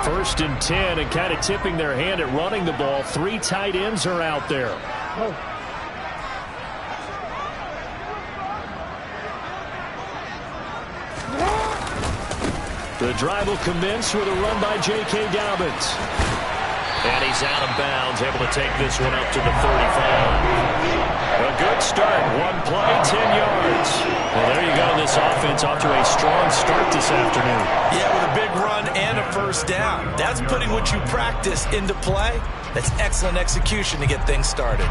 First and 10, and kind of tipping their hand at running the ball. 3 tight ends are out there. The drive will commence with a run by J.K. Dobbins. And he's out of bounds, able to take this one up to the 35. A good start. 1 play, 10 yards. Well, there you go. This offense off to a strong start this afternoon. Yeah, with a big run and a first down. That's putting what you practice into play. That's excellent execution to get things started.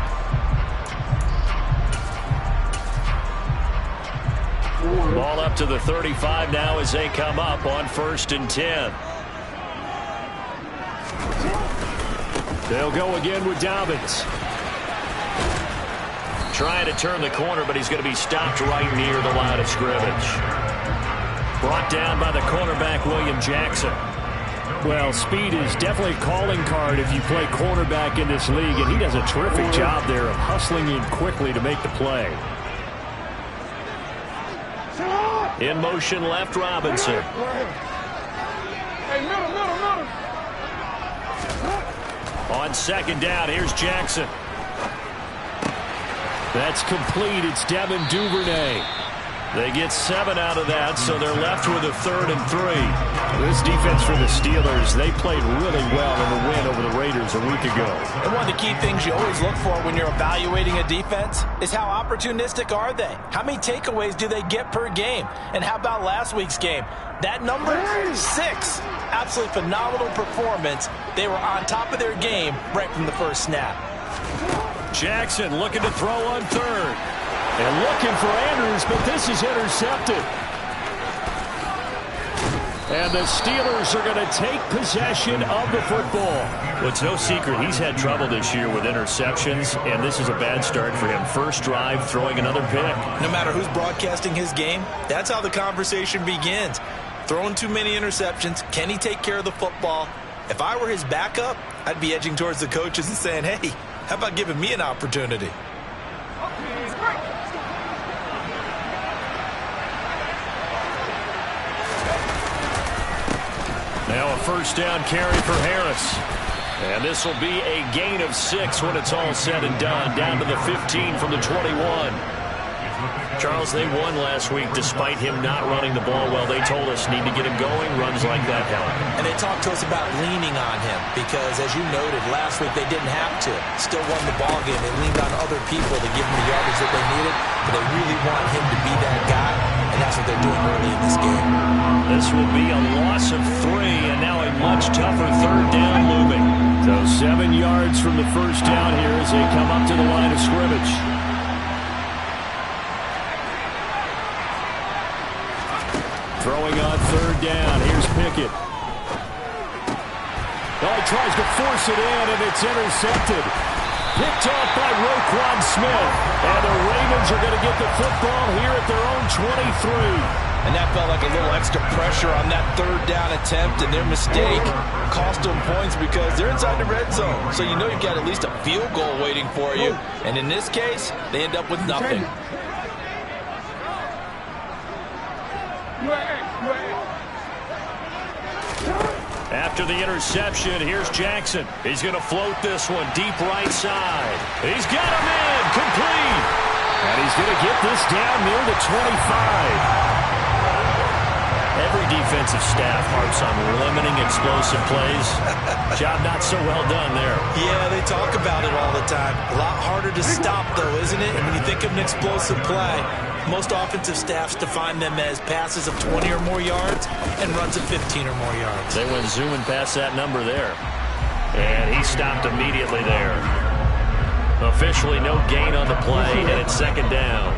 Ball up to the 35 now as they come up on first and 10. They'll go again with Dobbins. Trying to turn the corner, but he's going to be stopped right near the line of scrimmage. Brought down by the cornerback, William Jackson. Well, speed is definitely a calling card if you play cornerback in this league, and he does a terrific job there of hustling in quickly to make the play. In motion left, Robinson. On second down, here's Jackson. That's complete. It's Devin Duvernay. They get 7 out of that, so they're left with a 3rd and 3. This defense for the Steelers, they played really well in the win over the Raiders a week ago. And one of the key things you always look for when you're evaluating a defense is how opportunistic are they? How many takeaways do they get per game? And how about last week's game? That number, 6. Absolutely phenomenal performance. They were on top of their game right from the first snap. Jackson looking to throw on 3rd. And looking for Andrews, but this is intercepted. And the Steelers are going to take possession of the football. Well, it's no secret he's had trouble this year with interceptions, and this is a bad start for him. First drive, throwing another pick. No matter who's broadcasting his game, that's how the conversation begins. Throwing too many interceptions, can he take care of the football? If I were his backup, I'd be edging towards the coaches and saying, hey, how about giving me an opportunity? Now a first down carry for Harris. And this will be a gain of 6 when it's all said and done. Down to the 15 from the 21. Charles, they won last week despite him not running the ball well. They told us need to get him going. Runs like that help. And they talked to us about leaning on him because, as you noted, last week they didn't have to. Still won the ball game. They leaned on other people to give them the yardage that they needed, but they really want him to be that guy, and that's what they're doing early in this game. This will be a loss of 3, and now a much tougher 3rd down looming. So 7 yards from the first down here as they come up to the line of scrimmage. Throwing on 3rd down. Here's Pickett. Oh, he tries to force it in, and it's intercepted. Picked off by Roquan Smith. And the Ravens are going to get the football here at their own 23. And that felt like a little extra pressure on that 3rd down attempt, and their mistake cost them points because they're inside the red zone. So you know you've got at least a field goal waiting for you. And in this case, they end up with nothing. After the interception, here's Jackson. He's going to float this one deep right side. He's got him in, complete. And he's going to get this down near the 25. Every defensive staff harps on limiting explosive plays. Job not so well done there. Yeah, they talk about it all the time. A lot harder to stop, though, isn't it? And when you think of an explosive play, most offensive staffs define them as passes of 20 or more yards and runs of 15 or more yards. They went zooming past that number there. And he stopped immediately there. Officially no gain on the play, and it's 2nd down.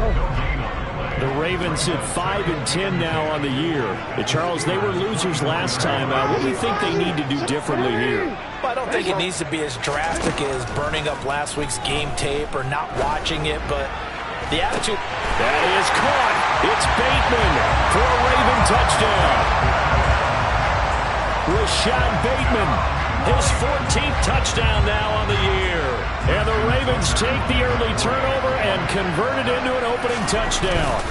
The Ravens sit 5-10 now on the year. Charles, they were losers last time. What do you think they need to do differently here? Well, I don't think it needs to be as drastic as burning up last week's game tape or not watching it, but the attitude. That is caught. It's Bateman for a Raven touchdown. Rashad Bateman, his 14th touchdown now on the year. And the Ravens take the early turnover and convert it into an opening touchdown.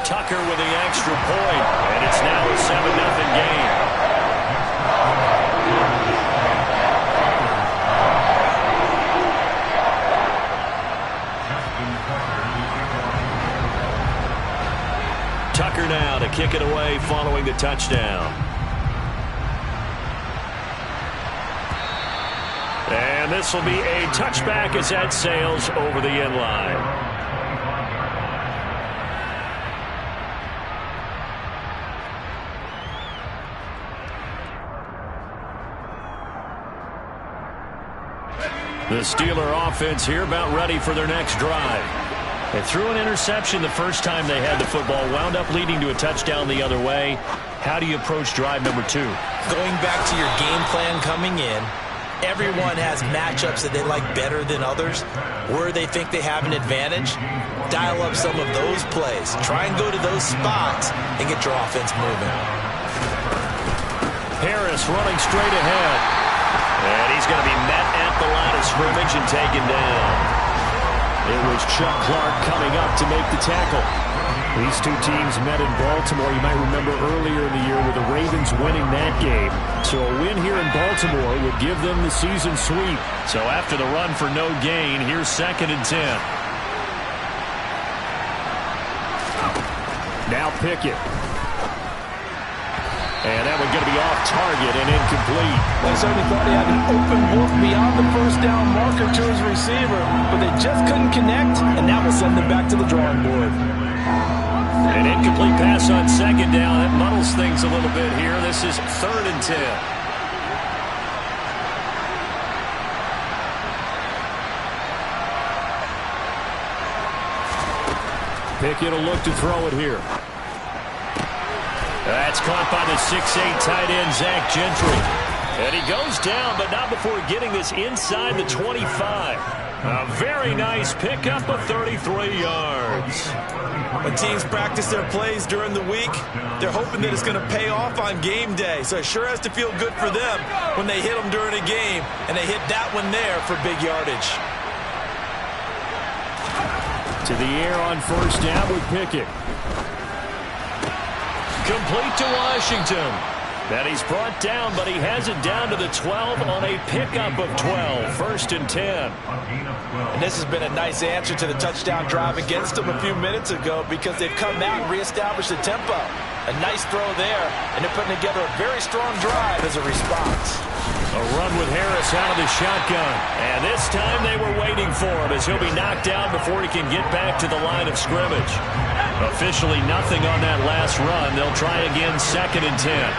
Tucker with the extra point, and it's now a 7-0 game. Baker now to kick it away following the touchdown. And this will be a touchback as that sails over the end line. The Steeler offense here about ready for their next drive. They threw an interception the first time they had the football, wound up leading to a touchdown the other way. How do you approach drive number 2? Going back to your game plan coming in, everyone has matchups that they like better than others, where they think they have an advantage. Dial up some of those plays. Try and go to those spots and get your offense moving. Harris running straight ahead. And he's going to be met at the line of scrimmage and taken down. It was Chuck Clark coming up to make the tackle. These two teams met in Baltimore. You might remember earlier in the year with the Ravens winning that game. So a win here in Baltimore would give them the season sweep. So after the run for no gain, here's 2nd and 10. Now Pickett. And that one's going to be off target and incomplete. They certainly thought he had an open look beyond the first down marker to his receiver, but they just couldn't connect, and that will send them back to the drawing board. An incomplete pass on 2nd down. That muddles things a little bit here. This is 3rd and 10. Pickett will look to throw it here. That's caught by the 6'8" tight end, Zach Gentry. And he goes down, but not before getting this inside the 25. A very nice pickup of 33 yards. When teams practice their plays during the week, they're hoping that it's going to pay off on game day. So it sure has to feel good for them when they hit them during a game, and they hit that one there for big yardage. To the air on 1st down with Pickett. Complete to Washington. That he's brought down, but he has it down to the 12 on a pickup of 12. 1st and 10. And this has been a nice answer to the touchdown drive against them a few minutes ago because they've come out and reestablished the tempo. A nice throw there, and they're putting together a very strong drive as a response. A run with Harris out of the shotgun. And this time they were waiting for him as he'll be knocked down before he can get back to the line of scrimmage. Officially nothing on that last run. They'll try again 2nd and 10.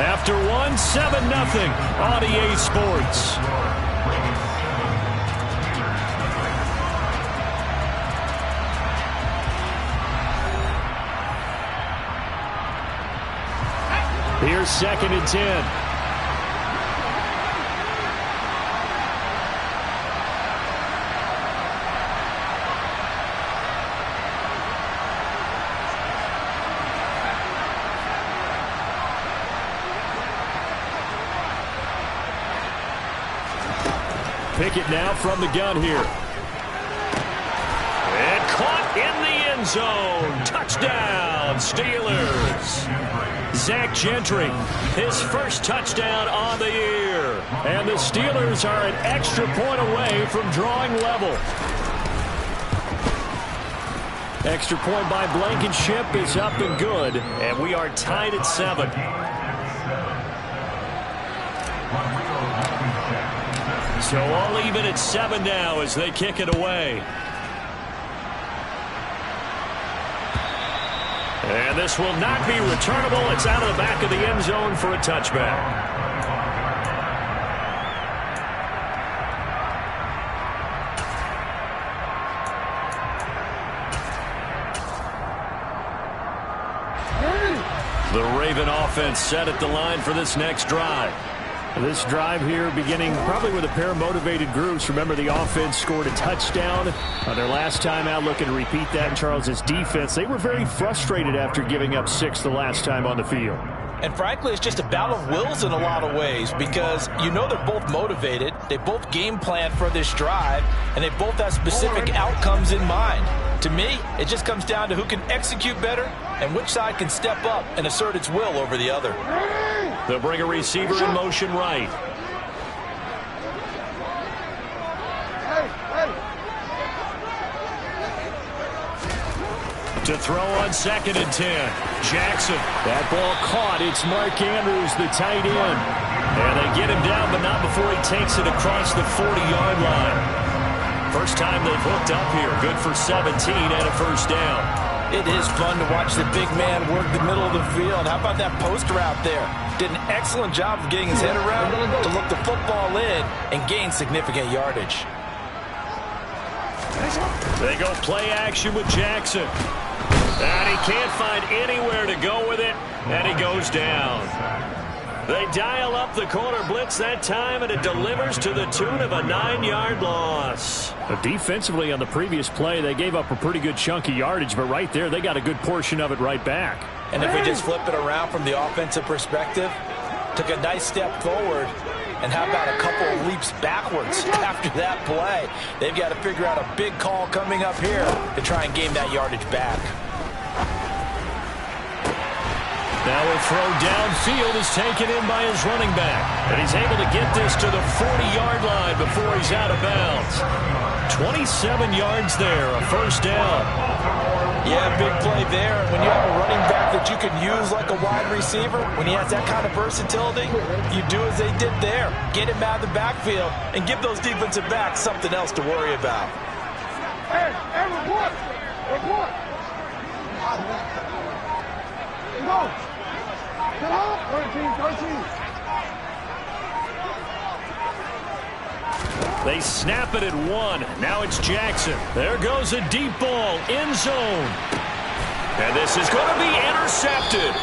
After one, 7-0 on EA Sports. Here's 2nd and 10. Pickett now from the gun here. And caught in the end zone. Touchdown, Steelers. Zach Gentry, his first touchdown on the year. And the Steelers are an extra point away from drawing level. Extra point by Blankenship is up and good. And we are tied at 7. So all even at 7 now as they kick it away. And this will not be returnable. It's out of the back of the end zone for a touchback. The Raven offense set at the line for this next drive. This drive here beginning probably with a pair of motivated groups. Remember, the offense scored a touchdown on their last time out, looking to repeat that in Charles's defense. They were very frustrated after giving up 6 the last time on the field. And frankly, it's just a battle of wills in a lot of ways because you know they're both motivated. They both game plan for this drive, and they both have specific outcomes in mind. To me, it just comes down to who can execute better and which side can step up and assert its will over the other. They'll bring a receiver in motion right. To throw on 2nd and 10. Jackson. That ball caught. It's Mark Andrews, the tight end. And they get him down, but not before he takes it across the 40-yard line. First time they've hooked up here. Good for 17 and a first down. It is fun to watch the big man work the middle of the field. How about that post route there? Did an excellent job of getting his head around to look the football in and gain significant yardage. They go play action with Jackson. And he can't find anywhere to go with it, and he goes down. They dial up the corner blitz that time, and it delivers to the tune of a 9-yard loss. Defensively on the previous play, they gave up a pretty good chunk of yardage, but right there, they got a good portion of it right back. And if we just flip it around from the offensive perspective, took a nice step forward, and how about a couple of leaps backwards after that play? They've got to figure out a big call coming up here to try and gain that yardage back. Now a throw downfield is taken in by his running back. And he's able to get this to the 40-yard line before he's out of bounds. 27 yards there, a first down. Yeah, big play there. When you have a running back that you can use like a wide receiver, when he has that kind of versatility, you do as they did there. Get him out of the backfield and give those defensive backs something else to worry about. Hey, report! Report! Go! Get up! 13. They snap it at 1. Now it's Jackson. There goes a deep ball, end zone. And this is going to be intercepted.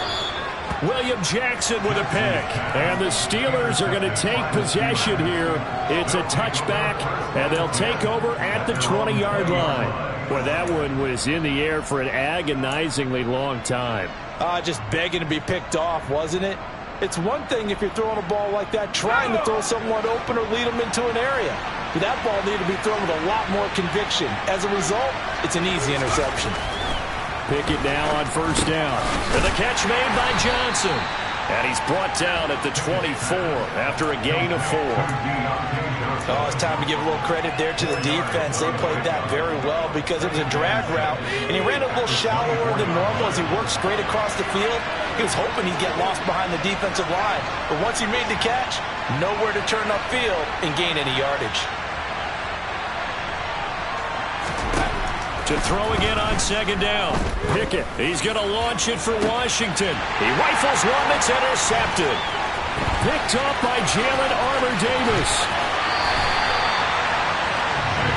William Jackson with a pick. And the Steelers are going to take possession here. It's a touchback, and they'll take over at the 20-yard line. Well, that one was in the air for an agonizingly long time. Just begging to be picked off, wasn't it? It's one thing if you're throwing a ball like that, trying to throw someone open or lead them into an area. But that ball needed to be thrown with a lot more conviction. As a result, it's an easy interception. Pickett now on first down. And the catch made by Johnson. And he's brought down at the 24 after a gain of 4. Oh, it's time to give a little credit there to the defense. They played that very well because it was a drag route, and he ran a little shallower than normal as he worked straight across the field. He was hoping he'd get lost behind the defensive line, but once he made the catch, nowhere to turn upfield and gain any yardage. To throw again on second down. Pickett. He's going to launch it for Washington. He rifles one that's intercepted. Picked up by Jalen Armour-Davis.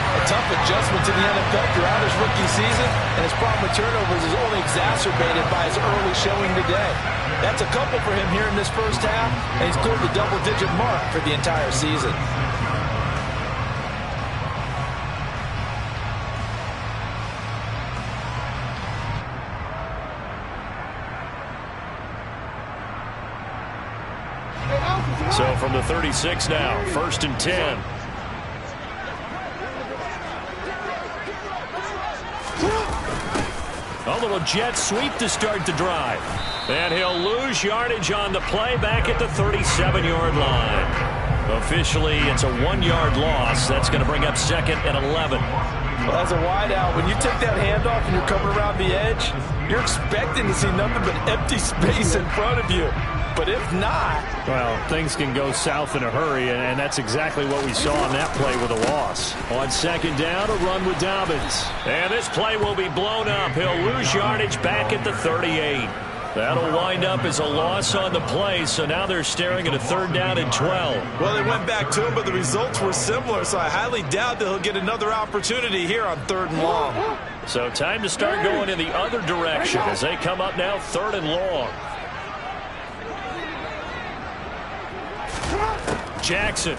A tough adjustment to the NFL throughout his rookie season, and his problem with turnovers is only exacerbated by his early showing today. That's a couple for him here in this first half, and he's cleared the double-digit mark for the entire season. So from the 36 now, 1st and 10. A little jet sweep to start the drive. And he'll lose yardage on the play back at the 37-yard line. Officially, it's a 1-yard loss. That's going to bring up 2nd and 11. Well, as a wideout, when you take that handoff and you're coming around the edge, you're expecting to see nothing but empty space in front of you. But if not... Well, things can go south in a hurry, and that's exactly what we saw on that play with a loss. On second down, a run with Dobbins. And this play will be blown up. He'll lose yardage back at the 38. That'll wind up as a loss on the play, so now they're staring at a 3rd down and 12. Well, they went back to him, but the results were similar, so I highly doubt that he'll get another opportunity here on 3rd and long. So time to start going in the other direction as they come up now 3rd and long. Jackson.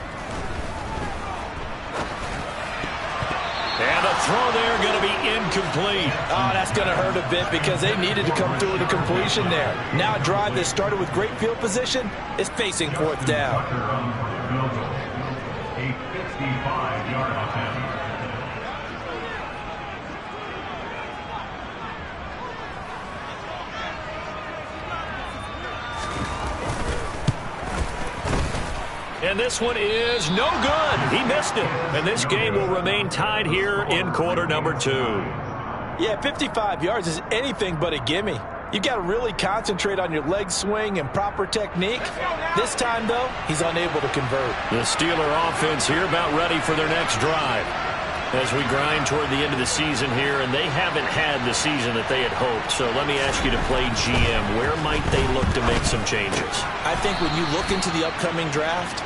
And the throw there going to be incomplete. Oh, that's going to hurt a bit because they needed to come through with a completion there. Now a drive that started with great field position is facing 4th down. A 55-yard offense. And this one is no good. He missed it. And this game will remain tied here in quarter number 2. Yeah, 55 yards is anything but a gimme. You've got to really concentrate on your leg swing and proper technique. This time, though, he's unable to convert. The Steeler offense here about ready for their next drive. As we grind toward the end of the season here, and they haven't had the season that they had hoped. So let me ask you to play GM. Where might they look to make some changes? I think when you look into the upcoming draft,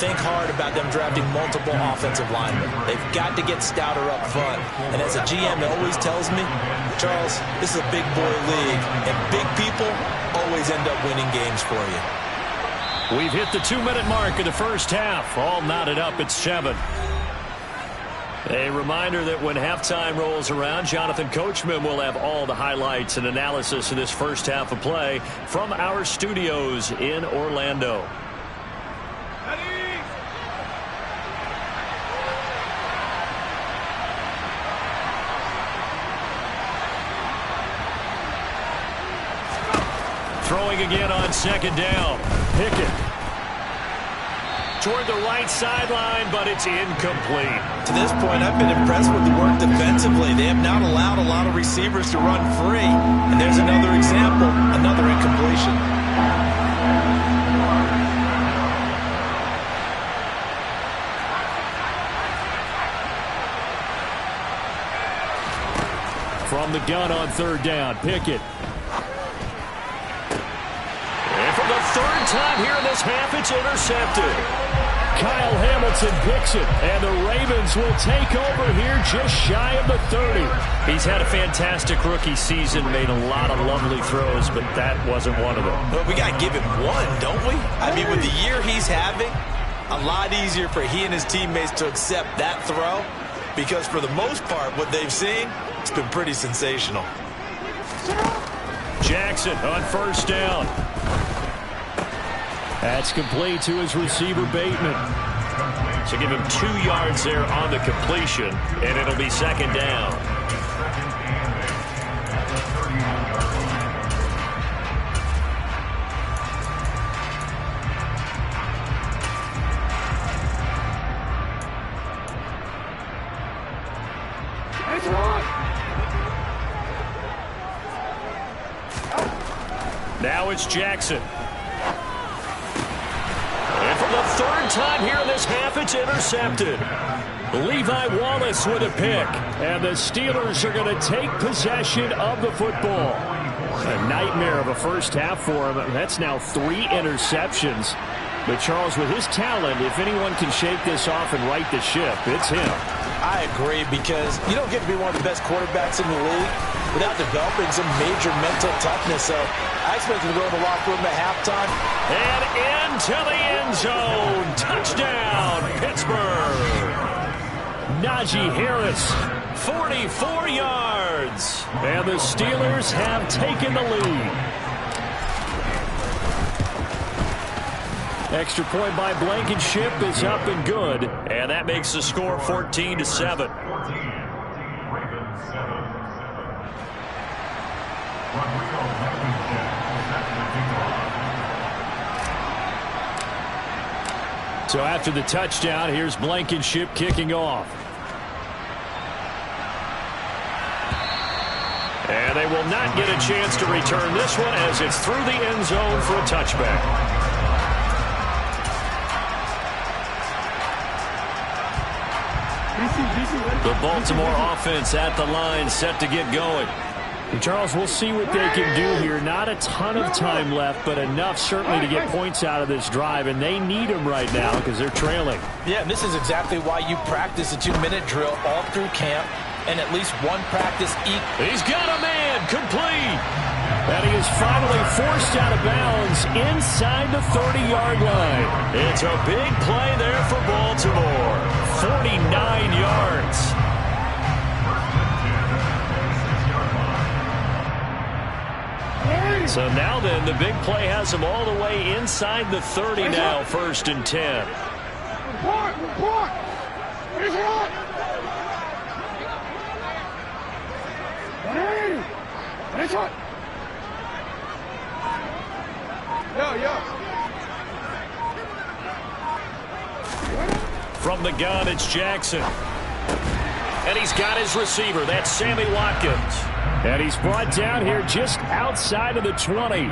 think hard about them drafting multiple offensive linemen. They've got to get stouter up front. And as a GM, it always tells me, Charles, this is a big boy league, and big people always end up winning games for you. We've hit the 2-minute mark of the first half. All knotted up at 7. A reminder that when halftime rolls around, Jonathan Coachman will have all the highlights and analysis of this first half of play from our studios in Orlando. Throwing again on second down. Pickett toward the right sideline, but it's incomplete. To this point, I've been impressed with the work defensively. They have not allowed a lot of receivers to run free. And there's another example, another incompletion. From the gun on third down, Pickett. And for the third time here in this half, it's intercepted. Kyle Hamilton picks it, and the Ravens will take over here just shy of the 30. He's had a fantastic rookie season, made a lot of lovely throws, but that wasn't one of them. Well, we got to give him one, don't we? I mean, with the year he's having, a lot easier for he and his teammates to accept that throw, because for the most part, what they've seen, it's been pretty sensational. Jackson on first down. That's complete to his receiver, Bateman. So give him 2 yards there on the completion, and it'll be second down. Now it's Jackson. For the third time here in this half, it's intercepted. Levi Wallace with a pick. And the Steelers are going to take possession of the football. A nightmare of a first half for him. That's now 3 interceptions. But Charles, with his talent, if anyone can shake this off and right the ship, it's him. I agree, because you don't get to be one of the best quarterbacks in the league without developing some major mental toughness. So I expect him to go in the locker room at halftime. And into the end zone. Touchdown, Pittsburgh. Najee Harris. 44 yards. And the Steelers have taken the lead. Extra point by Blankenship is up and good. And that makes the score 14-7. So after the touchdown, here's Blankenship kicking off. And they will not get a chance to return this one as it's through the end zone for a touchback. The Baltimore offense at the line, set to get going. And Charles, we'll see what they can do here. Not a ton of time left, but enough certainly to get points out of this drive, and they need them right now because they're trailing. Yeah, and this is exactly why you practice a 2-minute drill all through camp, and at least one practice each. He's got a man, complete. And he is finally forced out of bounds inside the 30-yard line. It's a big play there for Baltimore. 49 yards. So now then, the big play has him all the way inside the 30 now, 1st and 10. Report! He's hot! He's hot! Yeah. From the gun, it's Jackson. And he's got his receiver. That's Sammy Watkins. And he's brought down here just outside of the 20.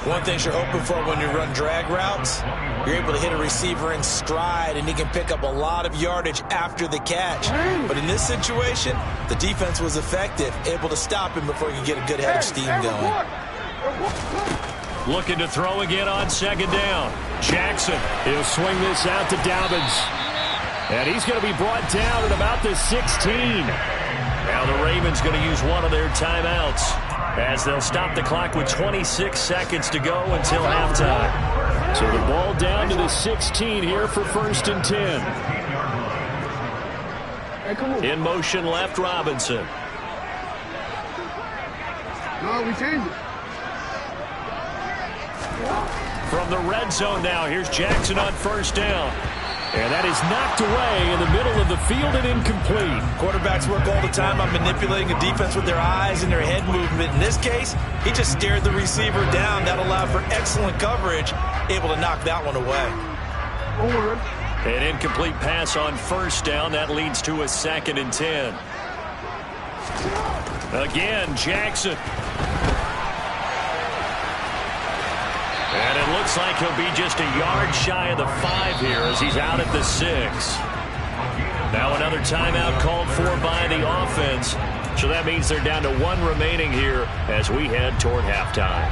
One thing you're hoping for when you run drag routes, you're able to hit a receiver in stride, and he can pick up a lot of yardage after the catch. But in this situation, the defense was effective, able to stop him before he could get a good head of steam going. Looking to throw again on second down. Jackson. He'll swing this out to Dobbins. And he's going to be brought down at about the 16. Now the Ravens going to use one of their timeouts, as they'll stop the clock with 26 seconds to go until halftime. So the ball down to the 16 here for 1st and 10. In motion left, Robinson. No, we changed it. From the red zone now, here's Jackson on 1st down. And that is knocked away in the middle of the field and incomplete. Quarterbacks work all the time on manipulating a defense with their eyes and their head movement. In this case, he just stared the receiver down. That allowed for excellent coverage, able to knock that one away. An incomplete pass on 1st down. That leads to a 2nd and 10. Again, Jackson. And it looks like he'll be just a yard shy of the 5 here as he's out at the 6. Now another timeout called for by the offense. So that means they're down to 1 remaining here as we head toward halftime.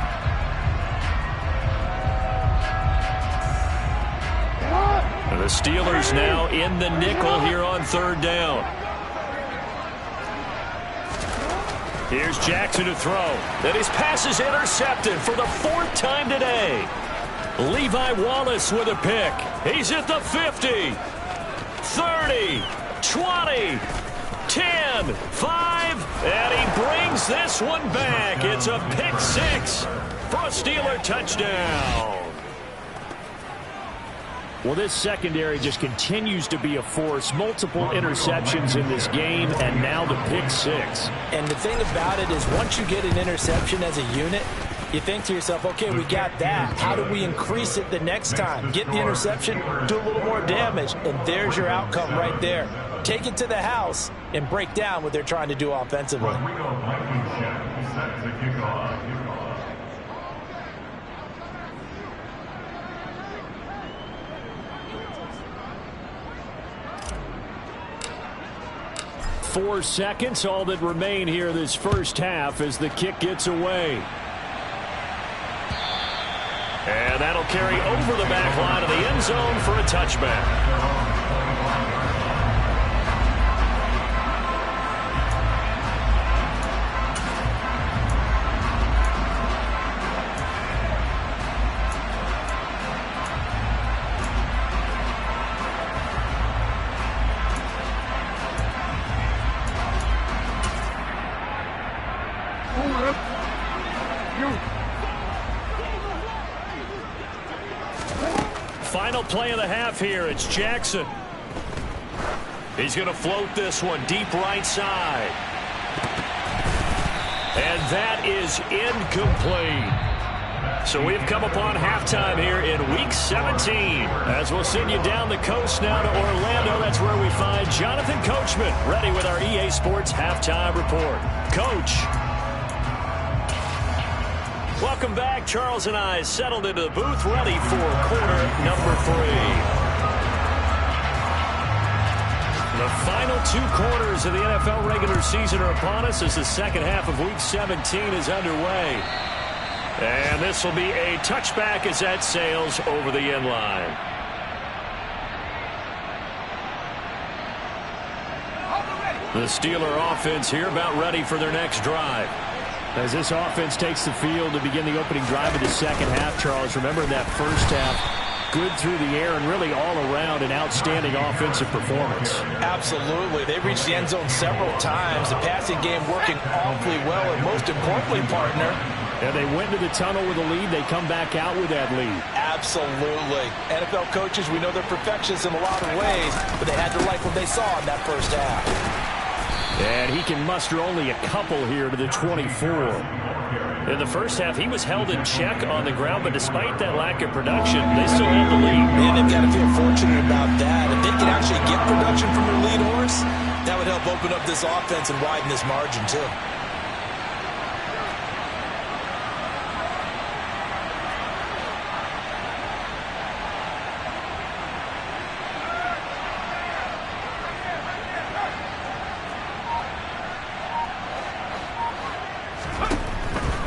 And the Steelers now in the nickel here on 3rd down. Here's Jackson to throw. Then his pass is intercepted for the 4th time today. Levi Wallace with a pick. He's at the 50, 30, 20, 10, 5, and he brings this one back. It's a pick 6 for a Steeler touchdown. Well, this secondary just continues to be a force. Multiple interceptions in this game, and now the pick 6. And the thing about it is once you get an interception as a unit, you think to yourself, okay, we got that. How do we increase it the next time? Get the interception, do a little more damage, and there's your outcome right there. Take it to the house and break down what they're trying to do offensively. 4 seconds, all that remain here this first half as the kick gets away. And that'll carry over the back line of the end zone for a touchback. Final play of the half here. It's Jackson. He's going to float this one deep right side. And that is incomplete. So we've come upon halftime here in Week 17. As we'll send you down the coast now to Orlando. That's where we find Jonathan Coachman ready with our EA Sports Halftime Report. Coach. Welcome back. Charles and I settled into the booth, ready for quarter number 3. The final 2 quarters of the NFL regular season are upon us as the second half of Week 17 is underway. And this will be a touchback as that sails over the end line. The Steeler offense here about ready for their next drive. As this offense takes the field to begin the opening drive of the second half, Charles, remember that first half, good through the air and really all around an outstanding offensive performance. Absolutely. They reached the end zone several times. The passing game working awfully well, and most importantly, partner, and they went to the tunnel with a lead. They come back out with that lead. Absolutely. NFL coaches, we know they're perfectionists in a lot of ways, but they had to like what they saw in that first half. And he can muster only a couple here to the 24. In the first half, he was held in check on the ground, but despite that lack of production, they still had the lead. Man, they've got to feel fortunate about that. If they can actually get production from their lead horse, That would help open up this offense and widen this margin, too.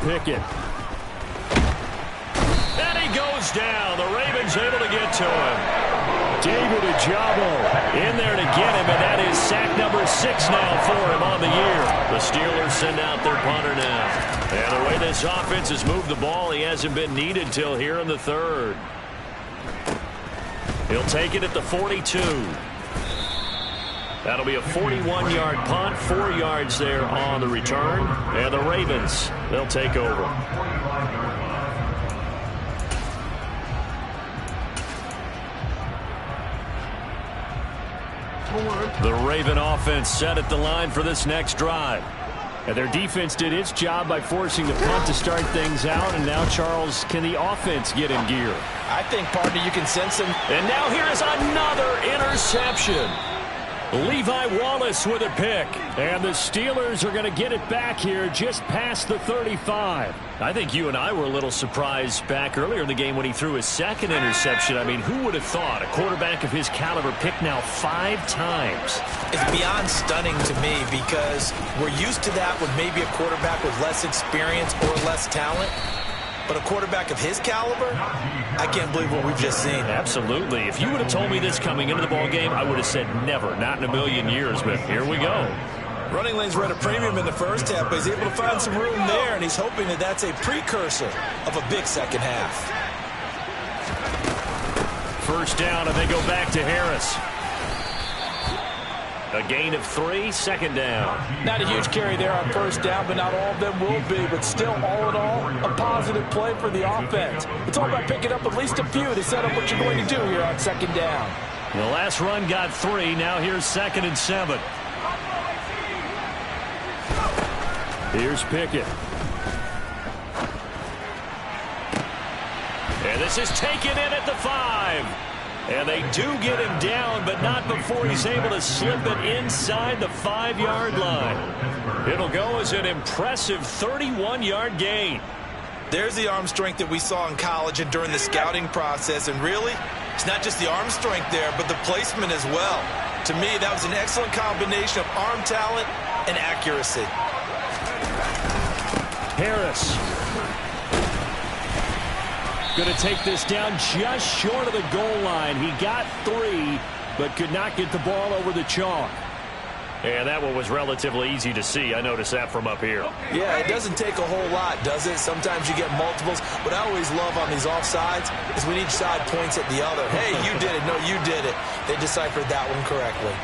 Pickett. And he goes down. The Ravens able to get to him. David Ojabo in there to get him, and that is sack number 6 now for him on the year. The Steelers send out their punter now. And the way this offense has moved the ball, he hasn't been needed till here in the third. He'll take it at the 42. That'll be a 41-yard punt, 4 yards there on the return. And the Ravens, they'll take over. The Raven offense set at the line for this next drive. And their defense did its job by forcing the punt to start things out. And now, Charles, can the offense get in gear? I think, partner, you can sense him. And now here is another interception. Levi Wallace with a pick. And the Steelers are going to get it back here just past the 35. I think you and I were a little surprised back earlier in the game when he threw his second interception. I mean, who would have thought a quarterback of his caliber picked now 5 times? It's beyond stunning to me because we're used to that with maybe a quarterback with less experience or less talent. But a quarterback of his caliber, I can't believe what we've just seen. Absolutely. If you would have told me this coming into the ball game, I would have said never, not in a million years. But here we go. Running lanes were at a premium in the first half, but he's able to find some room there, and he's hoping that that's a precursor of a big second half. First down, and they go back to Harris. A gain of 3, second down. Not a huge carry there on first down, but not all of them will be. But still, all in all, a positive play for the offense. It's all about picking up at least a few to set up what you're going to do here on second down. The last run got 3. Now here's 2nd and 7. Here's Pickett. And this is taken in at the 5. And they do get him down, but not before he's able to slip it inside the 5-yard line. It'll go as an impressive 31-yard gain. There's the arm strength that we saw in college and during the scouting process. And really, it's not just the arm strength there, but the placement as well. To me, that was an excellent combination of arm talent and accuracy. Harris. Going to take this down just short of the goal line. He got 3, but could not get the ball over the chalk. And that one was relatively easy to see. I noticed that from up here. Yeah, it doesn't take a whole lot, does it? Sometimes you get multiples. What I always love on these offsides is when each side points at the other. Hey, you did it. No, you did it. They deciphered that one correctly.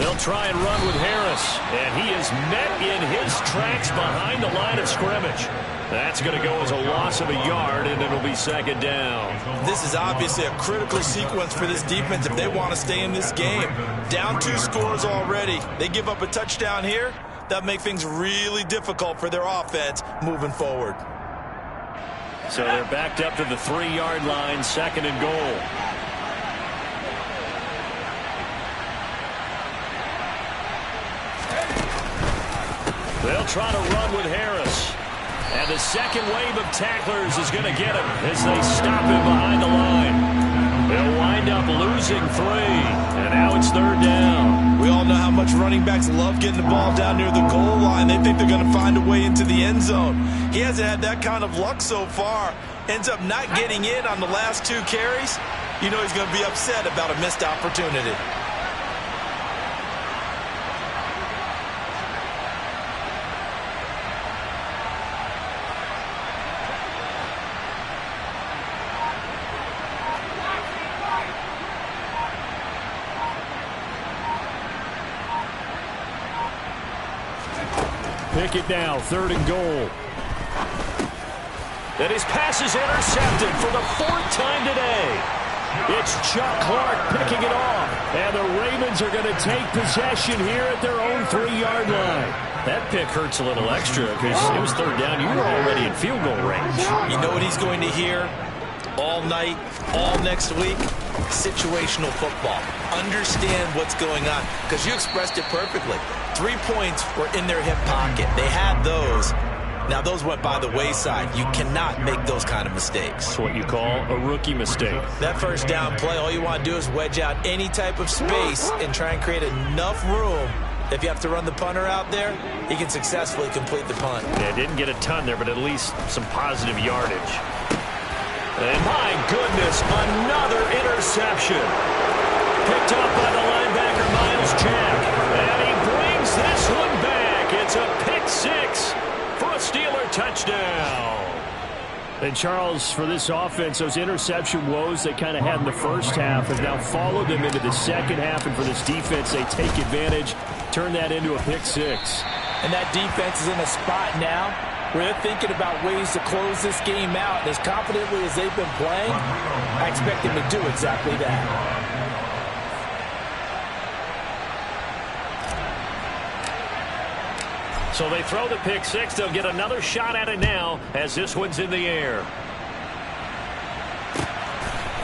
They'll try and run with Harris. And he is met in his tracks behind the line of scrimmage. That's going to go as a loss of a yard, and it'll be second down. This is obviously a critical sequence for this defense if they want to stay in this game. Down 2 scores already. They give up a touchdown here. That make things really difficult for their offense moving forward. So they're backed up to the 3-yard line, 2nd and goal. They'll try to run with Harris. And the second wave of tacklers is going to get him as they stop him behind the line. They'll wind up losing 3. And now it's 3rd down. We all know how much running backs love getting the ball down near the goal line. They think they're going to find a way into the end zone. He hasn't had that kind of luck so far. Ends up not getting in on the last 2 carries. You know he's going to be upset about a missed opportunity. Pickett now, 3rd and goal. And his pass is intercepted for the 4th time today. It's Chuck Clark picking it off. And the Ravens are going to take possession here at their own 3-yard line. That pick hurts a little extra because it was 3rd down. You were already in field goal range. You know what he's going to hear all night, all next week? situational football. Understand what's going on, because you expressed it perfectly. 3 points were in their hip pocket. They had those. Now, those went by the wayside. You cannot make those kind of mistakes. It's what you call a rookie mistake. That first down play, all you want to do is wedge out any type of space and try and create enough room. If you have to run the punter out there, he can successfully complete the punt. Yeah, didn't get a ton there, but at least some positive yardage. And my goodness, another interception. Picked up by the linebacker, Miles Jack. And he brings this one back. It's a pick six for a Steeler touchdown. And Charles, for this offense, those interception woes they kind of had in the first half have now followed them into the second half. And for this defense, they take advantage, turn that into a pick six. And that defense is in a spot now where they're thinking about ways to close this game out. And as confidently as they've been playing, I expect them to do exactly that. So they throw the pick six. They'll get another shot at it now as this one's in the air.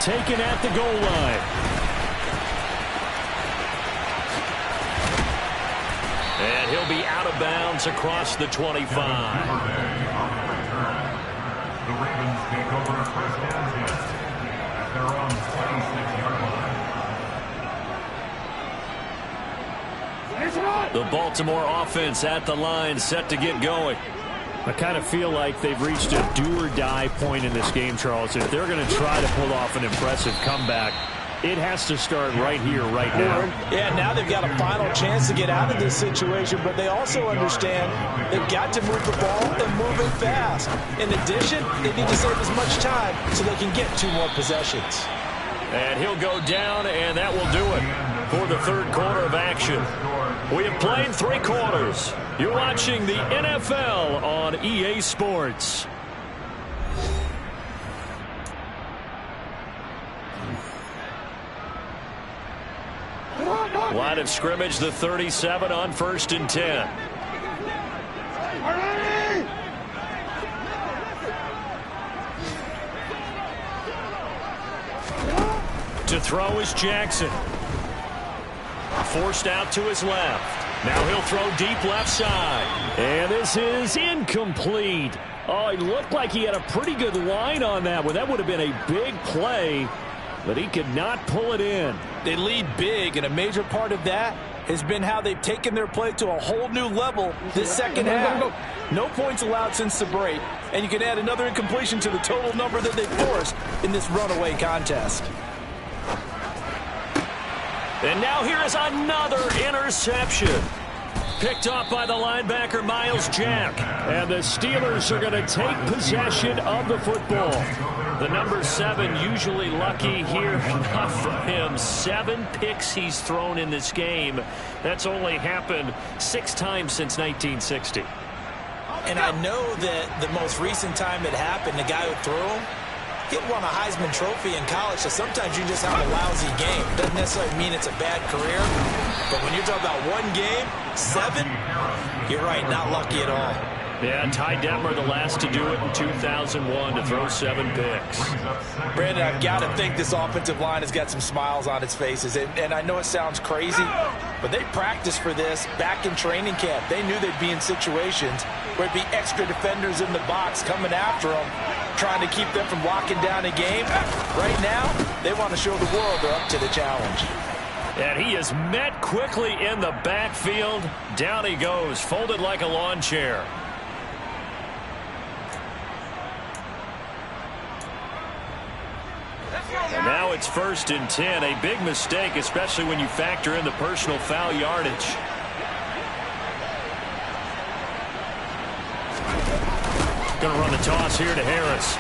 Taken at the goal line. And he'll be out of bounds across the 25. The Ravens take over a first down at their own 26-yard line. The Baltimore offense at the line, set to get going. I kind of feel like they've reached a do-or-die point in this game, Charles. If they're going to try to pull off an impressive comeback, it has to start right here, right now. Yeah, now they've got a final chance to get out of this situation, but they also understand they've got to move the ball and move it fast. In addition, they need to save as much time so they can get 2 more possessions. And he'll go down, and that will do it for the third quarter of action. We have played 3 quarters. You're watching the NFL on EA Sports. Line of scrimmage, the 37 on 1st and 10. To throw is Jackson. Forced out to his left. Now he'll throw deep left side. And this is incomplete. Oh, it looked like he had a pretty good line on that one. That would have been a big play, but he could not pull it in. They lead big, and a major part of that has been how they've taken their play to a whole new level this second half. No points allowed since the break, and you can add another incompletion to the total number that they forced in this runaway contest. And now here is another interception. Picked up by the linebacker, Miles Jack. And the Steelers are going to take possession of the football. The number 7 usually lucky here. Not for him. 7 picks he's thrown in this game. That's only happened 6 times since 1960. And I know that the most recent time it happened, the guy who threw him, he won a Heisman Trophy in college, so sometimes you just have a lousy game. Doesn't necessarily mean it's a bad career, but when you're talking about 1 game, 7, you're right, not lucky at all. Yeah, Ty Detmer, the last to do it in 2001, to throw 7 picks. Brandon, I've got to think this offensive line has got some smiles on its faces, and I know it sounds crazy, but they practiced for this back in training camp. They knew they'd be in situations where it'd be extra defenders in the box coming after them, trying to keep them from locking down a game. Right now, they want to show the world they're up to the challenge. And he is met quickly in the backfield. Down he goes, folded like a lawn chair. And now it's 1st and 10. A big mistake, especially when you factor in the personal foul yardage. Going to run the toss here to Harris.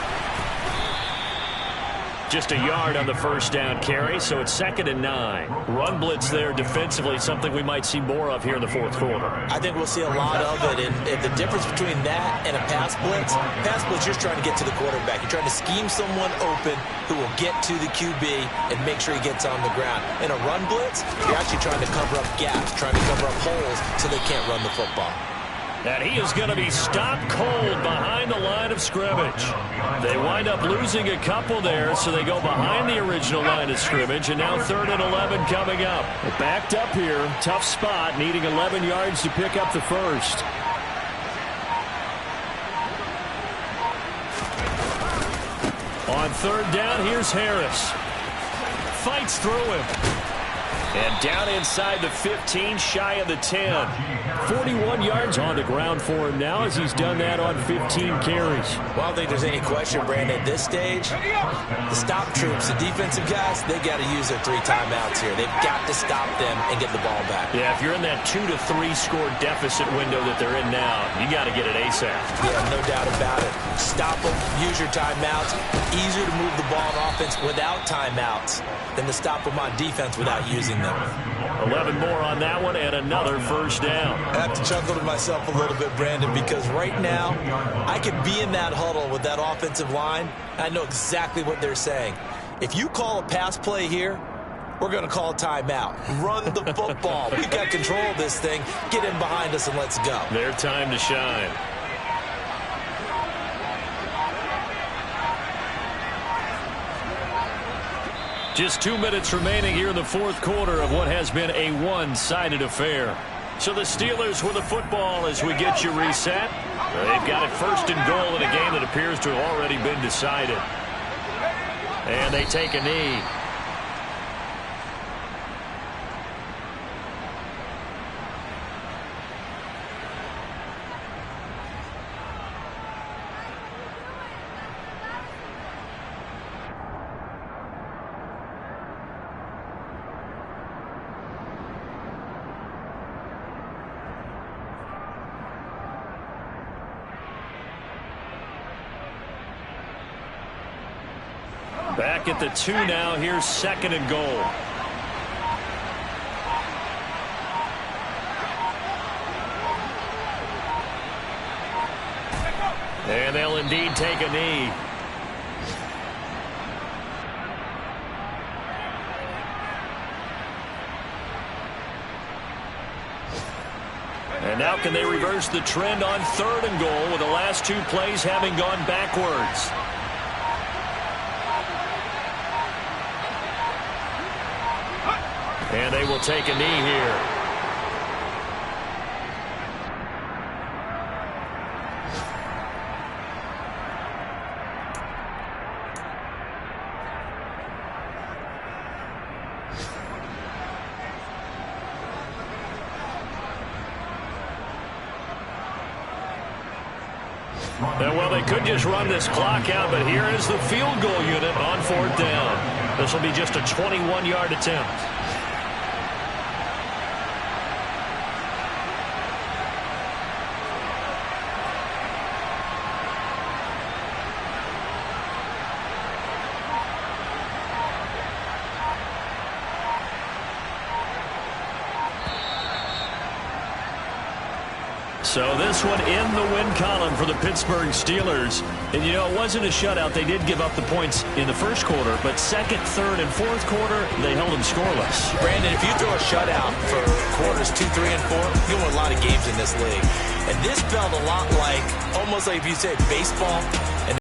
Just a yard on the first down carry, so it's 2nd and 9. Run blitz there defensively, something we might see more of here in the 4th quarter. I think we'll see a lot of it, and the difference between that and a pass blitz, you're just trying to get to the quarterback. You're trying to scheme someone open who will get to the QB and make sure he gets on the ground. In a run blitz, you're actually trying to cover up gaps, trying to cover up holes so they can't run the football. And he is going to be stopped cold behind the line of of scrimmage. They wind up losing a couple there, so they go behind the original line of scrimmage, and now 3rd and 11 coming up. Backed up here, tough spot, needing 11 yards to pick up the first. On 3rd down, here's Harris. Fights through him. And down inside the 15, shy of the 10. 41 yards on the ground for him now as he's done that on 15 carries. Well, I don't think there's any question, Brandon, at this stage, the stop troops, the defensive guys, they got to use their 3 timeouts here. They've got to stop them and get the ball back. Yeah, if you're in that 2 to 3 score deficit window that they're in now, you got to get it ASAP. Yeah, no doubt about it. Stop them, use your timeouts. Easier to move the ball on offense without timeouts than to stop them on defense without using them. 11 more on that one and another first down. I have to chuckle to myself a little bit, Brandon, because right now I could be in that huddle with that offensive line. I know exactly what they're saying. If you call a pass play here, we're going to call a timeout. Run the football. We've got control of this thing. Get in behind us and let's go. Their time to shine. Just 2 minutes remaining here in the 4th quarter of what has been a one-sided affair. So the Steelers with the football as we get you reset. They've got it 1st and goal in a game that appears to have already been decided. And they take a knee. Back at the 2 now. Here's 2nd and goal. And they'll indeed take a knee. And now can they reverse the trend on 3rd and goal with the last 2 plays having gone backwards? And they will take a knee here. And well, they could just run this clock out, but here is the field goal unit on 4th down. This will be just a 21-yard attempt. So this one in the win column for the Pittsburgh Steelers. And, you know, it wasn't a shutout. They did give up the points in the 1st quarter, but 2nd, 3rd, and 4th quarter, they held them scoreless. Brandon, if you throw a shutout for quarters 2, 3, and 4, you'll win a lot of games in this league. And this felt a lot like, almost like if you said baseball, and